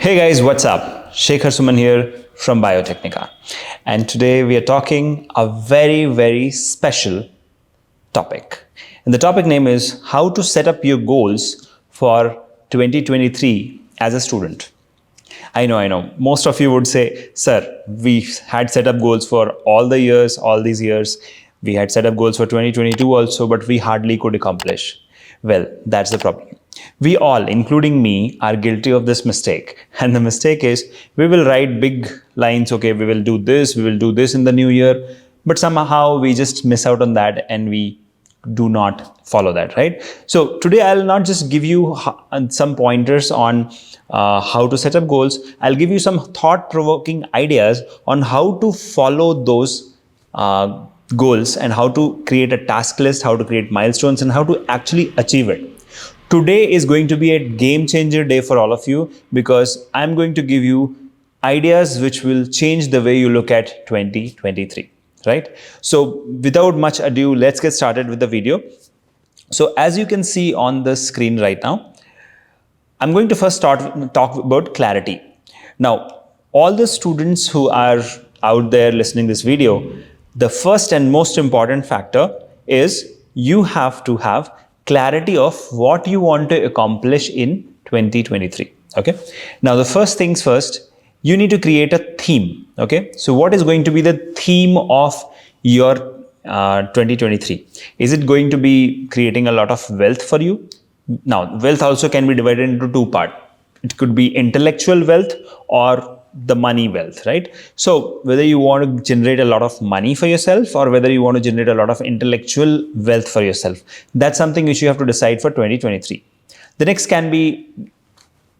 Hey guys, what's up? Shekhar Suman here from Biotechnica. And today we are talking a very special topic. And the topic name is how to set up your goals for 2023 as a student. I know. Most of you would say, sir, we had set up goals for all these years. We had set up goals for 2022 also, but we hardly could accomplish. Well, that's the problem. We all, including me, are guilty of this mistake. And the mistake is we will write big lines, okay, we will do this in the new year, but somehow we just miss out on that and we do not follow that, right? So today I'll not just give you some pointers on how to set up goals. I'll give you some thought-provoking ideas on how to follow those goals and how to create a task list, how to create milestones, and how to actually achieve it. Today is going to be a game changer day for all of you because I'm going to give you ideas which will change the way you look at 2023, right? So without much ado, let's get started with the video. So as you can see on the screen right now, I'm going to first talk about clarity. Now, all the students who are out there listening this video, the first and most important factor is you have to have clarity of what you want to accomplish in 2023. Okay. Now, the first things first, you need to create a theme. Okay. So what is going to be the theme of your 2023? Is it going to be creating a lot of wealth for you? Now, wealth also can be divided into two parts. It could be intellectual wealth or the money wealth, right? So whether you want to generate a lot of money for yourself or whether you want to generate a lot of intellectual wealth for yourself, that's something which you have to decide for 2023. The next can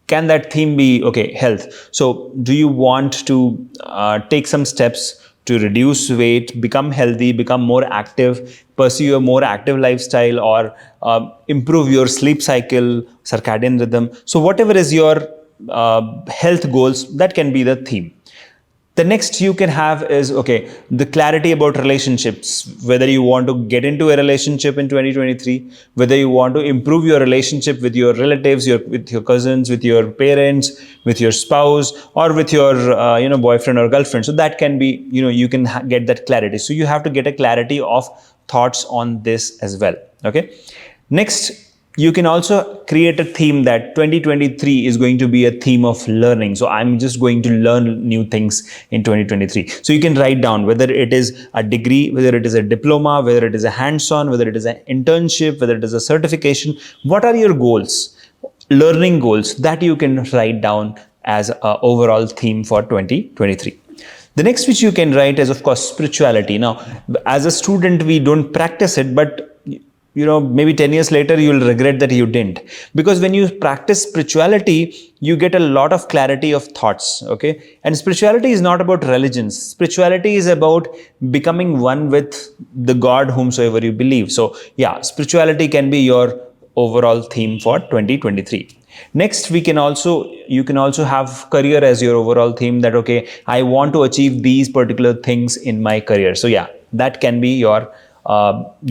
that theme be, okay, health. So do you want to take some steps to reduce weight, become healthy, become more active, pursue a more active lifestyle, or improve your sleep cycle, circadian rhythm? So whatever is your health goals, that can be the theme. The next you can have is, okay, the clarity about relationships, whether you want to get into a relationship in 2023, whether you want to improve your relationship with your relatives, with your cousins, with your parents, with your spouse, or with your boyfriend or girlfriend. So that can be, you can get that clarity. So you have to get a clarity of thoughts on this as well. Okay. Next, you can also create a theme that 2023 is going to be a theme of learning. So I'm just going to learn new things in 2023. So you can write down whether it is a degree, whether it is a diploma, whether it is a hands-on, whether it is an internship, whether it is a certification. What are your goals, learning goals that you can write down as an overall theme for 2023? The next which you can write is, of course, spirituality. Now, as a student, we don't practice it, but maybe 10 years later, you'll regret that you didn't. Because when you practice spirituality, you get a lot of clarity of thoughts, okay? And spirituality is not about religions. Spirituality is about becoming one with the God whomsoever you believe. So yeah, spirituality can be your overall theme for 2023. Next, you can also have career as your overall theme that, okay, I want to achieve these particular things in my career. So yeah, that can be your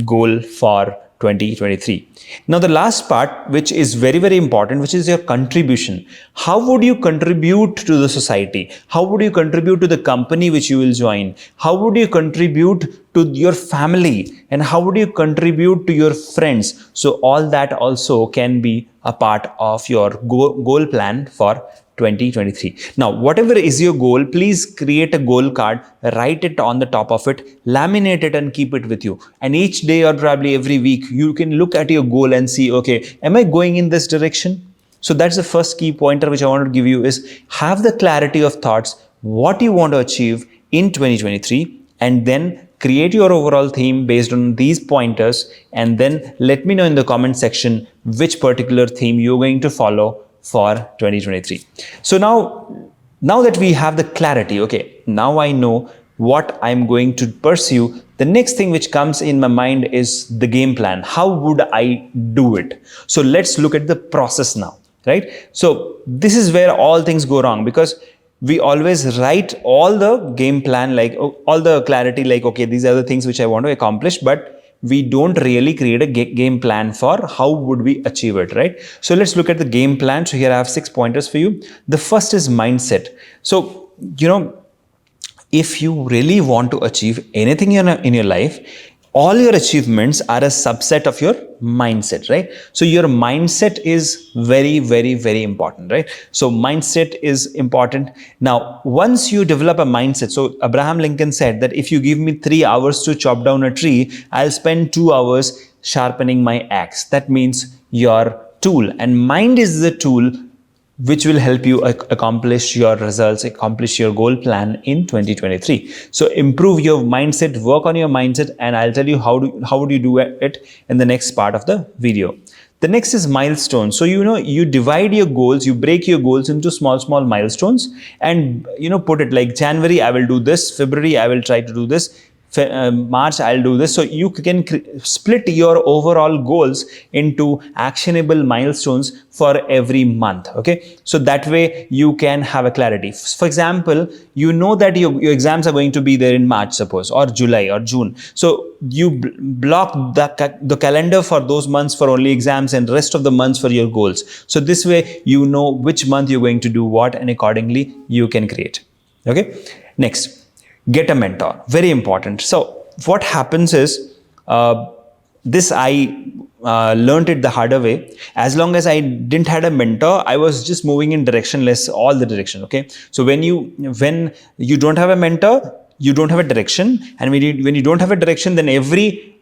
goal for 2023. Now, the last part, which is very important, which is your contribution. How would you contribute to the society? How would you contribute to the company which you will join? How would you contribute to your family? And how would you contribute to your friends? So all that also can be a part of your goal plan for 2023. Now, whatever is your goal, please create a goal card, write it on the top of it, laminate it and keep it with you. And each day or probably every week, you can look at your goal and see, okay, am I going in this direction? So that's the first key pointer which I want to give you is have the clarity of thoughts, what you want to achieve in 2023, and then create your overall theme based on these pointers. And then let me know in the comment section which particular theme you're going to follow for 2023. So now that we have the clarity, okay, now I know what I'm going to pursue. The next thing which comes in my mind is the game plan. How would I do it? So let's look at the process now, right? So this is where all things go wrong because we always write all the game plan, like all the clarity, like, okay, these are the things which I want to accomplish, but we don't really create a game plan for how would we achieve it, right? So let's look at the game plan. So here I have 6 pointers for you. The first is mindset. So, if you really want to achieve anything in your life, all your achievements are a subset of your mindset, right? So your mindset is very, very, very important, right? So mindset is important. Now, once you develop a mindset, so Abraham Lincoln said that if you give me 3 hours to chop down a tree, I'll spend 2 hours sharpening my axe. That means your tool, and mind is the tool which will help you accomplish your results, accomplish your goal plan in 2023. So improve your mindset, work on your mindset, and I'll tell you how would you do it in the next part of the video. The next is milestones. So you divide your goals, you break your goals into small milestones, and put it like January I will do this, February I will try to do this, March I'll do this. So you can split your overall goals into actionable milestones for every month. Okay, so that way you can have a clarity. For example, you know that your exams are going to be there in March, suppose, or July or June. So you block the calendar for those months for only exams and rest of the months for your goals. So this way you know which month you're going to do what, and accordingly you can create. Okay, next, get a mentor. Very important. So what happens is, this I learned it the harder way. As long as I didn't had a mentor, I was just moving in directionless all the direction. Okay, so when you don't have a mentor, you don't have a direction, and when you don't have a direction, then every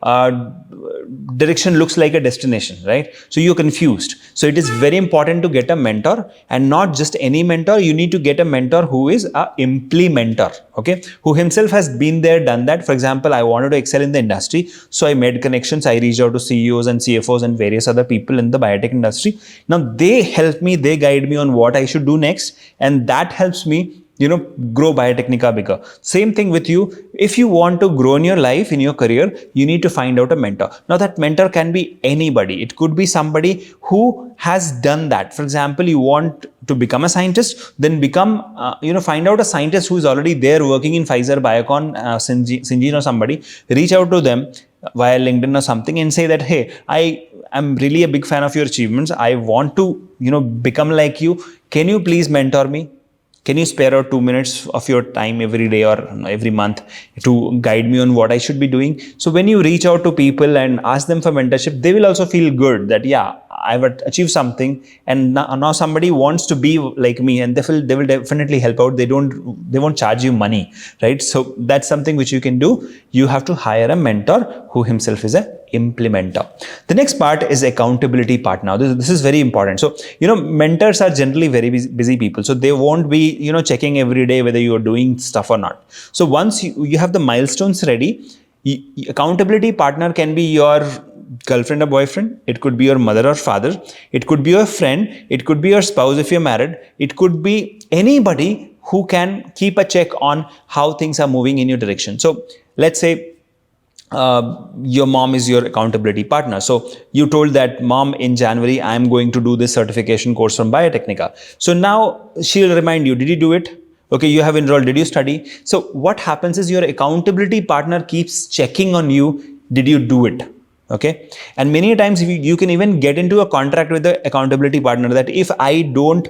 direction looks like a destination, right? So you're confused. So it is very important to get a mentor, and not just any mentor. You need to get a mentor who is a implementer, okay, who himself has been there, done that. For example, I wanted to excel in the industry, so I made connections. I reached out to CEOs and CFOs and various other people in the biotech industry. Now they help me, they guide me on what I should do next, and that helps me grow Biotecnika bigger. Same thing with you. If you want to grow in your life, in your career, you need to find out a mentor. Now that mentor can be anybody. It could be somebody who has done that. For example, you want to become a scientist, then find out a scientist who is already there working in Pfizer, Biocon, Syngene or somebody. Reach out to them via LinkedIn or something and say that, hey, I am really a big fan of your achievements. I want to, become like you. Can you please mentor me? Can you spare out 2 minutes of your time every day or every month to guide me on what I should be doing? So when you reach out to people and ask them for mentorship, they will also feel good that, yeah, I've achieved something, and now somebody wants to be like me, and they will definitely help out. They won't charge you money, right? So that's something which you can do. You have to hire a mentor who himself is a implementer. The next part is accountability part. Now this is very important. So mentors are generally very busy people, so they won't be checking every day whether you are doing stuff or not. So once you have the milestones ready, accountability partner can be your girlfriend or boyfriend, it could be your mother or father, it could be your friend, it could be your spouse if you're married, it could be anybody who can keep a check on how things are moving in your direction. So let's say your mom is your accountability partner. So you told that, mom, in January I'm going to do this certification course from Biotecnika. So now she'll remind you, did you do it? Okay, you have enrolled, did you study? So what happens is your accountability partner keeps checking on you, did you do it? Okay, and many times you can even get into a contract with the accountability partner that if I don't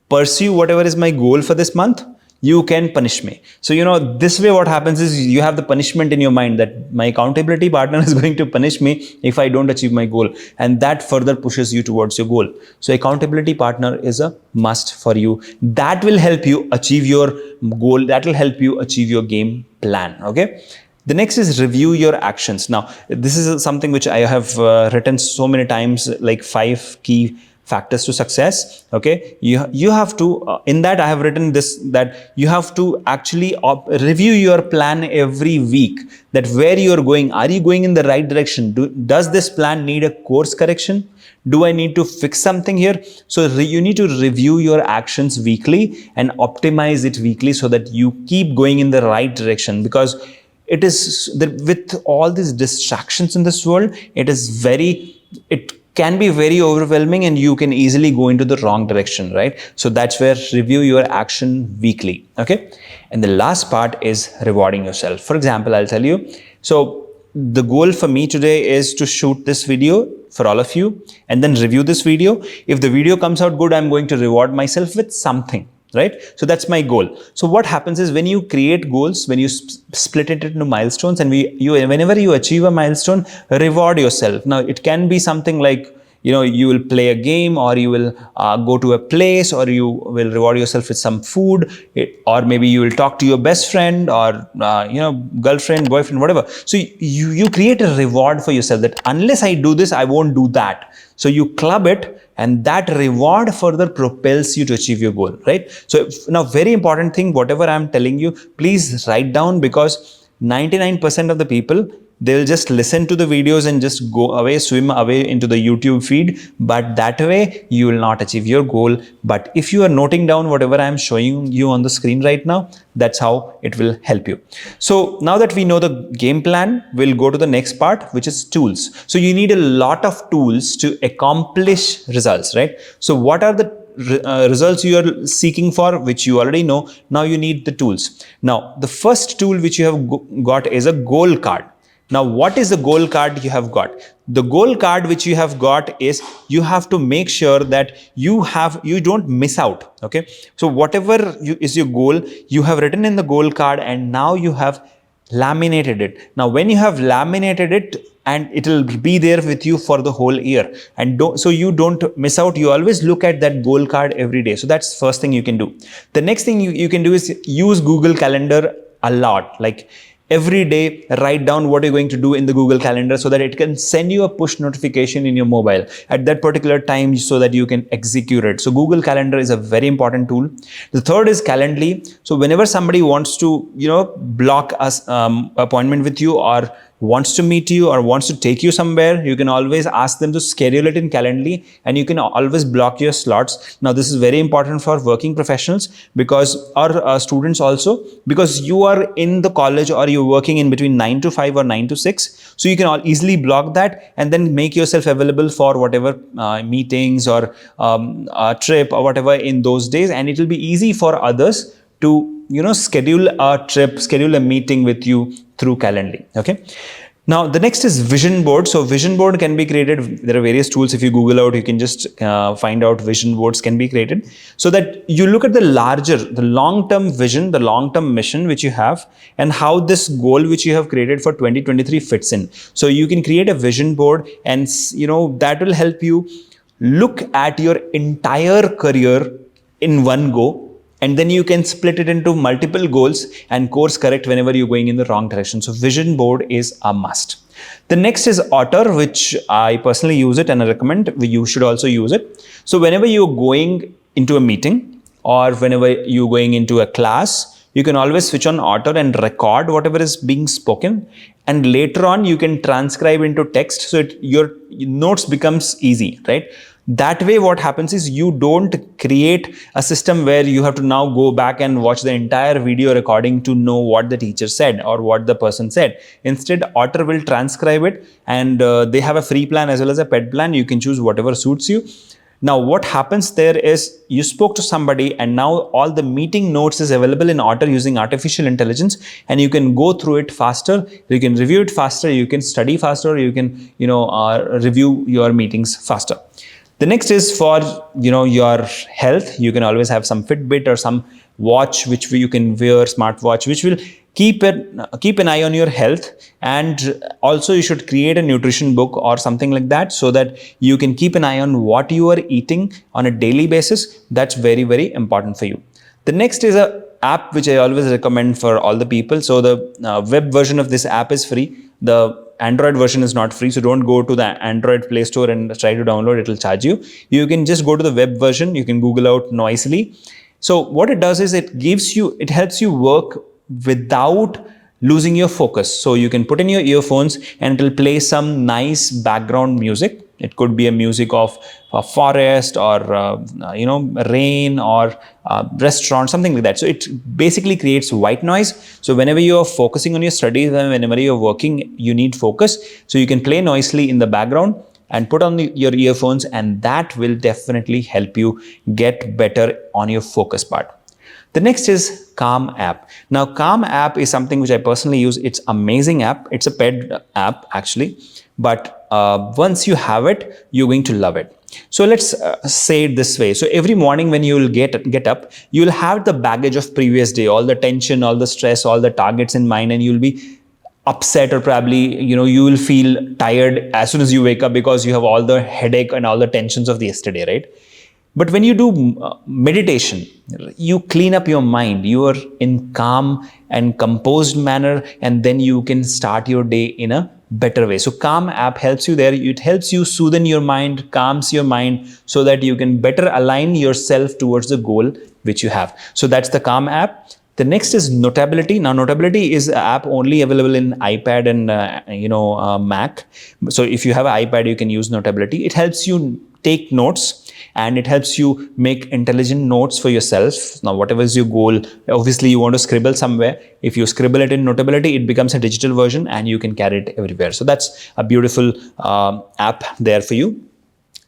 pursue whatever is my goal for this month, you can punish me. So this way what happens is you have the punishment in your mind that my accountability partner is going to punish me if I don't achieve my goal, and that further pushes you towards your goal. So accountability partner is a must for you. That will help you achieve your goal, that will help you achieve your game plan. Okay, the next is review your actions. Now this is something which I have written so many times, like 5 key factors to success. Okay, you have to in that I have written this, that you have to actually review your plan every week, that where you are going, are you going in the right direction? Does this plan need a course correction? Do I need to fix something here? So you need to review your actions weekly and optimize it weekly so that you keep going in the right direction, because it is with all these distractions in this world, it can be very overwhelming and you can easily go into the wrong direction, right? So that's where review your action weekly. Okay, and the last part is rewarding yourself. For example, I'll tell you, so the goal for me today is to shoot this video for all of you and then review this video. If the video comes out good, I'm going to reward myself with something, right? So that's my goal. So what happens is when you create goals, when you split it into milestones, and whenever you achieve a milestone, reward yourself. Now it can be something like, you will play a game, or you will go to a place, or you will reward yourself with some food, or maybe you will talk to your best friend, or girlfriend, boyfriend, whatever. So you create a reward for yourself, that unless I do this, I won't do that. So you club it, and that reward further propels you to achieve your goal, right? So now, very important thing, whatever I'm telling you, please write down, because 99% of the people, they'll just listen to the videos and just go away, swim away into the YouTube feed, but that way you will not achieve your goal. But if you are noting down whatever I am showing you on the screen right now, that's how it will help you. So now that we know the game plan, we'll go to the next part, which is tools. So you need a lot of tools to accomplish results, right? So what are the results you are seeking for, which you already know? Now you need the tools. Now the first tool which you have got is a goal card. Now, what is the goal card you have got? The goal card which you have got is, you have to make sure that you don't miss out. Okay. So whatever is your goal, you have written in the goal card, and now you have laminated it. Now, when you have laminated it, and it will be there with you for the whole year, and so you don't miss out, you always look at that goal card every day. So that's first thing you can do. The next thing you can do is use Google Calendar a lot. Like, every day, write down what you're going to do in the Google Calendar, so that it can send you a push notification in your mobile at that particular time, so that you can execute it. So Google Calendar is a very important tool. The third is Calendly. So whenever somebody wants to, block us appointment with you, or wants to meet you, or wants to take you somewhere, you can always ask them to schedule it in Calendly, and you can always block your slots. Now this is very important for working professionals, because our students also, because you are in the college, or you're working in between 9 to 5 or 9 to 6. So you can easily block that, and then make yourself available for whatever meetings, or a trip, or whatever in those days. And it will be easy for others to schedule a trip, schedule a meeting with you through Calendly. Okay. Now the next is vision board. So vision board can be created. There are various tools. If you Google out, you can just find out vision boards can be created, so that you look at the long-term vision, the long-term mission which you have, and how this goal which you have created for 2023 fits in. So you can create a vision board, and that will help you look at your entire career in one go. And then you can split it into multiple goals and course correct whenever you're going in the wrong direction. So vision board is a must. The next is Otter, which I personally use it, and I recommend you should also use it. So whenever you're going into a meeting, or whenever you're going into a class, you can always switch on Otter and record whatever is being spoken. And later on, you can transcribe into text. So your notes becomes easy, right? That way, what happens is, you don't create a system where you have to now go back and watch the entire video recording to know what the teacher said or what the person said. Instead, Otter will transcribe it, and they have a free plan as well as a paid plan. You can choose whatever suits you. Now, what happens there is, you spoke to somebody, and now all the meeting notes is available in Otter using artificial intelligence, and you can go through it faster, you can review it faster, you can study faster, you can review your meetings faster. The next is for your health. You can always have some Fitbit or some watch which you can wear, smartwatch, which will keep an eye on your health. And also you should create a nutrition book or something like that, so that you can keep an eye on what you are eating on a daily basis. That's very, very important for you. The next is a app which I always recommend for all the people. So the web version of this app is free. The Android version is not free, so don't go to the Android Play Store and try to download. It will charge you. You can just go to the web version. You can Google out Noisily. So what it does is, it helps you work without losing your focus. So you can put in your earphones, and it will play some nice background music. It could be a music of a forest, or rain, or restaurant, something like that. So it basically creates white noise. So whenever you are focusing on your studies, and whenever you're working, you need focus. So you can play Noisily in the background and put on your earphones, and that will definitely help you get better on your focus part. The next is Calm app. Now, Calm app is something which I personally use. It's amazing app. It's a paid app actually, but once you have it, you're going to love it. So let's say it this way. So every morning when you will get up, you'll have the baggage of previous day, all the tension, all the stress, all the targets in mind, and you'll be upset, or probably you will feel tired as soon as you wake up because you have all the headache and all the tensions of the yesterday, right? But when you do meditation, you clean up your mind. You are in calm and composed manner, and then you can start your day in a better way. So Calm app helps you there. It helps you soothe your mind, calms your mind, so that you can better align yourself towards the goal which you have. So that's the Calm app. The next is Notability. Now, Notability is an app only available in iPad and Mac. So if you have an iPad, you can use Notability. It helps you take notes, and it helps you make intelligent notes for yourself. Now, whatever is your goal, obviously you want to scribble somewhere. If you scribble it in Notability, it becomes a digital version and you can carry it everywhere. So that's a beautiful app there for you.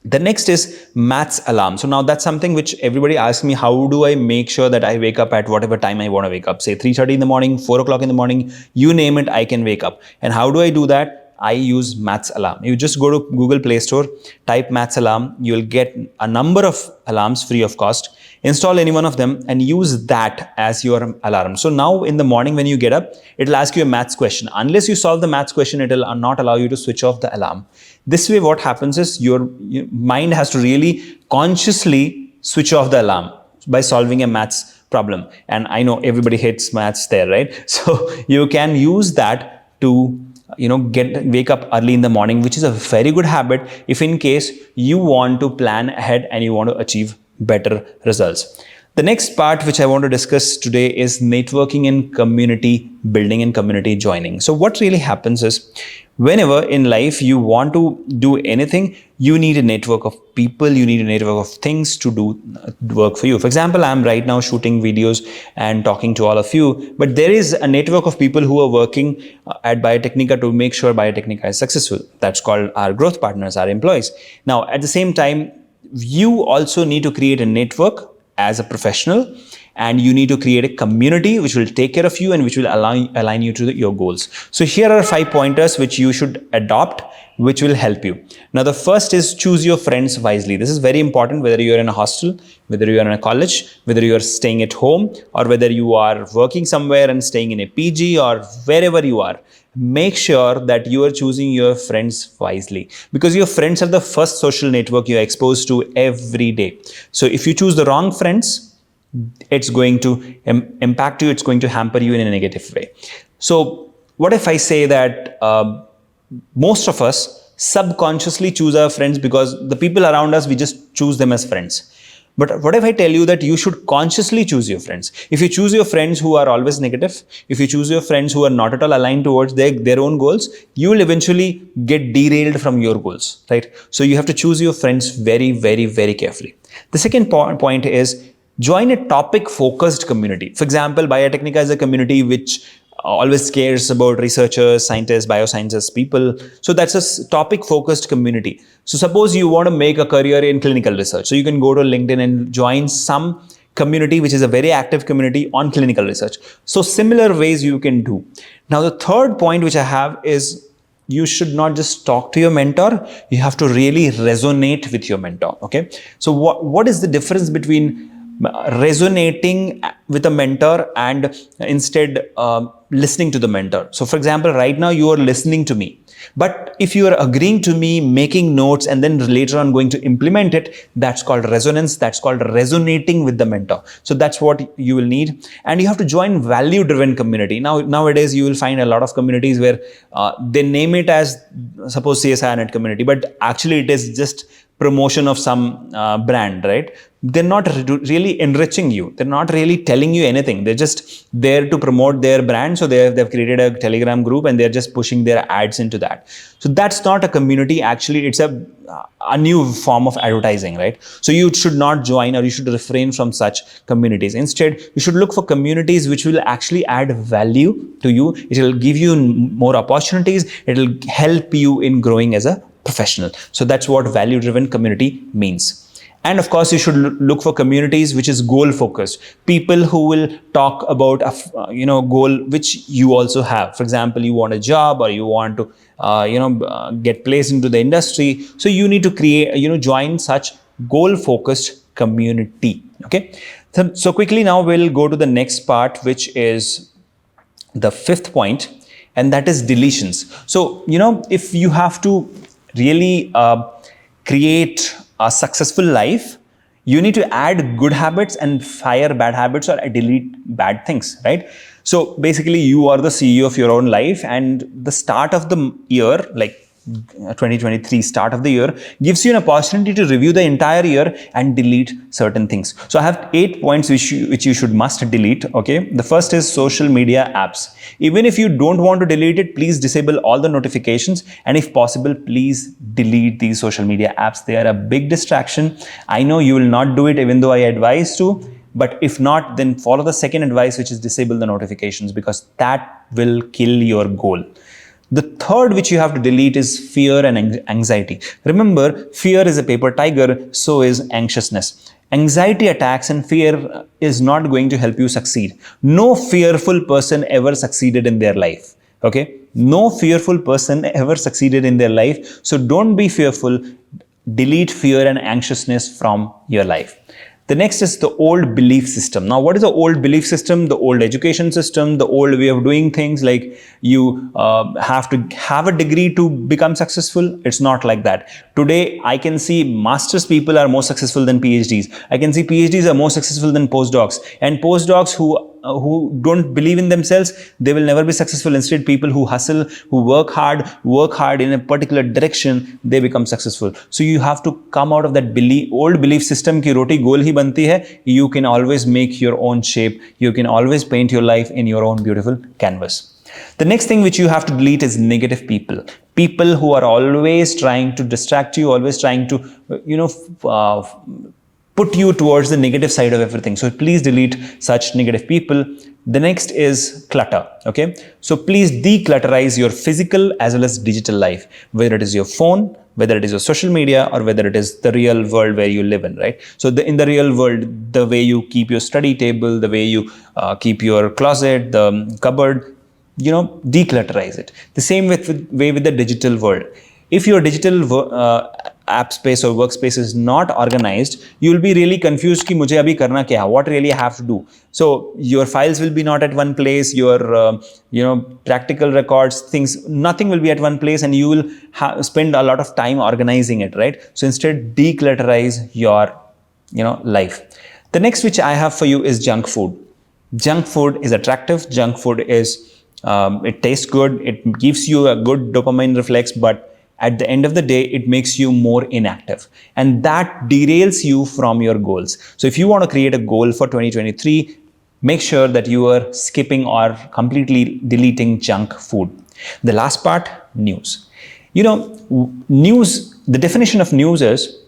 The next is Maths Alarm. So now that's something which everybody asks me, how do I make sure that I wake up at whatever time I want to wake up? Say 3:30 in the morning, 4 o'clock in the morning, you name it, I can wake up. And how do I do that? I use Maths Alarm. You just go to Google Play Store, type Maths Alarm. You'll get a number of alarms free of cost. Install any one of them and use that as your alarm. So now in the morning when you get up, it'll ask you a maths question. Unless you solve the maths question, it'll not allow you to switch off the alarm. This way, what happens is your mind has to really consciously switch off the alarm by solving a maths problem. And I know everybody hates maths there, right? So you can use that to wake up early in the morning, which is a very good habit if in case you want to plan ahead and you want to achieve better results. The next part which I want to discuss today is networking and community building and community joining. So what really happens is, whenever in life you want to do anything, you need a network of people, you need a network of things to do work for you. For example, I'm right now shooting videos and talking to all of you, but there is a network of people who are working at Biotechnica to make sure Biotechnica is successful. That's called our growth partners, our employees. Now, at the same time, you also need to create a network as a professional, and you need to create a community which will take care of you and which will align you to your goals. So here are 5 pointers which you should adopt, which will help you. Now, the first is choose your friends wisely. This is very important, whether you're in a hostel, whether you're in a college, whether you're staying at home, or whether you are working somewhere and staying in a PG, or wherever you are. Make sure that you are choosing your friends wisely, because your friends are the first social network you're exposed to every day. So if you choose the wrong friends, it's going to impact you, it's going to hamper you in a negative way. So what if I say that most of us subconsciously choose our friends because the people around us, we just choose them as friends. But what if I tell you that you should consciously choose your friends? If you choose your friends who are always negative, if you choose your friends who are not at all aligned towards their own goals, you will eventually get derailed from your goals, right? So you have to choose your friends very, very, very carefully. The second point is join a topic-focused community. For example, Biotechnica is a community which always cares about researchers, scientists, biosciences, people. So that's a topic-focused community. So suppose you want to make a career in clinical research. So you can go to LinkedIn and join some community which is a very active community on clinical research. So similar ways you can do. Now, the third point which I have is you should not just talk to your mentor. You have to really resonate with your mentor. Okay. So what is the difference between resonating with a mentor and instead listening to the mentor? So for example, right now you are listening to me, but if you are agreeing to me, making notes, and then later on going to implement it, that's called resonance. That's called resonating with the mentor. So that's what you will need. And you have to join value-driven community. Nowadays, you will find a lot of communities where they name it as, suppose, CSIRNet community, but actually it is just promotion of some brand, right? They're not really enriching you. They're not really telling you anything. They're just there to promote their brand. So they've created a Telegram group and they're just pushing their ads into that. So that's not a community. Actually, it's a new form of advertising, right? So you should not join, or you should refrain from such communities. Instead, you should look for communities which will actually add value to you. It will give you more opportunities. It will help you in growing as a professional. So that's what value-driven community means. And of course, you should look for communities which is goal focused, people who will talk about a goal which you also have. For example, you want a job, or you want to get placed into the industry, so you need to create, join such goal focused community. Okay, so quickly now we'll go to the next part, which is the fifth point, and that is deletions. So if you have to really create a successful life, you need to add good habits and fire bad habits, or delete bad things, right? So basically, you are the CEO of your own life, and the start of the year, like 2023 start of the year, gives you an opportunity to review the entire year and delete certain things. So I have 8 points which you should must delete. Okay, the first is social media apps. Even if you don't want to delete it, please disable all the notifications, and if possible, please delete these social media apps. They are a big distraction. I know you will not do it, even though I advise to, but if not, then follow the second advice, which is disable the notifications, because that will kill your goal. The third which you have to delete is fear and anxiety. Remember, fear is a paper tiger, so is anxiousness. Anxiety attacks and fear is not going to help you succeed. No fearful person ever succeeded in their life. Okay? No fearful person ever succeeded in their life. So don't be fearful. Delete fear and anxiousness from your life. The next is the old belief system. Now, what is the old belief system? The old education system, the old way of doing things, like you have to have a degree to become successful. It's not like that. Today, I can see master's people are more successful than PhDs. I can see PhDs are more successful than postdocs. And postdocs who don't believe in themselves, they will never be successful. Instead, people who hustle, who work hard in a particular direction, they become successful. So you have to come out of that old belief system ki roti gol hi banti hai. You can always make your own shape. You can always paint your life in your own beautiful canvas. The next thing which you have to delete is negative people. People who are always trying to distract you, always trying to, put you towards the negative side of everything. So please delete such negative people. The next is clutter. Okay, so please declutterize your physical as well as digital life, whether it is your phone, whether it is your social media, or whether it is the real world where you live in, right? So in the real world, the way you keep your study table, the way you keep your closet, the cupboard, declutterize it. The same way with the digital world. If your digital app space or workspace is not organized, you will be really confused ki mujhe abhi karna kya hai, what really I have to do. So your files will be not at one place, your practical records, things, nothing will be at one place, and you will spend a lot of time organizing it, right? So instead, declutterize your life. The next which I have for you is junk food. Junk food is attractive. Junk food is it tastes good, it gives you a good dopamine reflex, but at the end of the day, it makes you more inactive, and that derails you from your goals. So if you want to create a goal for 2023, make sure that you are skipping or completely deleting junk food. The last part, news. News, the definition of news is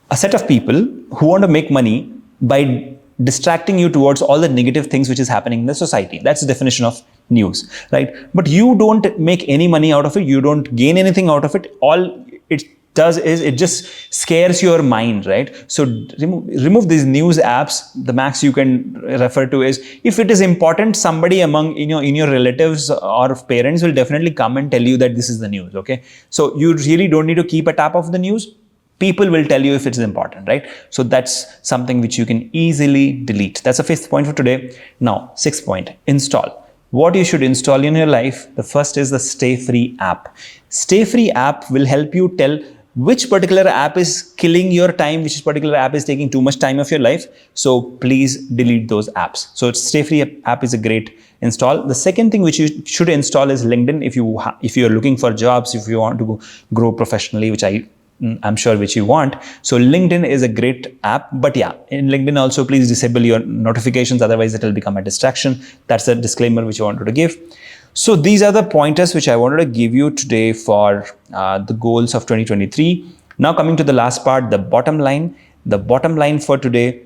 a set of people who want to make money by distracting you towards all the negative things which is happening in the society. That's the definition of news, right? But you don't make any money out of it. You don't gain anything out of it. All it does is it just scares your mind, right? So remove these news apps. The max you can refer to is, if it is important, somebody among in your relatives or parents will definitely come and tell you that this is the news. Okay, so you really don't need to keep a tab of the news. People will tell you if it's important, right? So that's something which you can easily delete. That's the fifth point for today. Now, sixth point, install. What you should install in your life. The first is the Stay Free app. Stay Free app will help you tell which particular app is killing your time, which particular app is taking too much time of your life. So please delete those apps. So Stay Free app is a great install. The second thing which you should install is LinkedIn. If you are looking for jobs, if you want to grow professionally, which I'm sure which you want. So LinkedIn is a great app, but yeah, in LinkedIn also please disable your notifications, otherwise it will become a distraction. That's a disclaimer which I wanted to give. So these are the pointers which I wanted to give you today for the goals of 2023. Now coming to the last part, the bottom line. The bottom line for today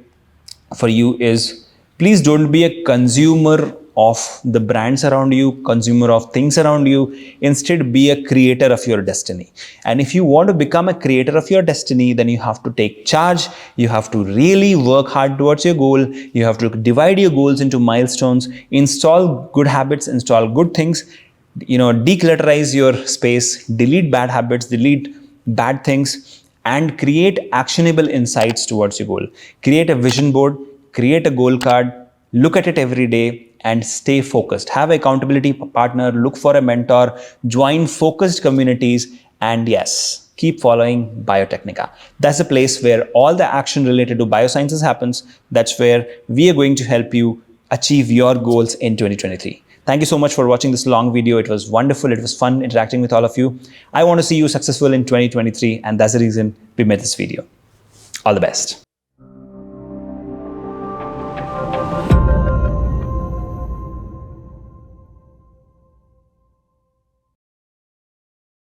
for you is, please don't be a consumer of the brands around you, consumer of things around you. Instead, be a creator of your destiny. And if you want to become a creator of your destiny, then you have to take charge. You have to really work hard towards your goal. You have to divide your goals into milestones, install good habits, install good things, declutterize your space, delete bad habits, delete bad things, and create actionable insights towards your goal. Create a vision board, create a goal card, look at it every day, and stay focused. Have an accountability partner, look for a mentor, join focused communities, and yes, keep following Biotechnica. That's a place where all the action related to biosciences happens. That's where we are going to help you achieve your goals in 2023. Thank you so much for watching this long video. It was wonderful. It was fun interacting with all of you. I want to see you successful in 2023, and that's the reason we made this video. All the best.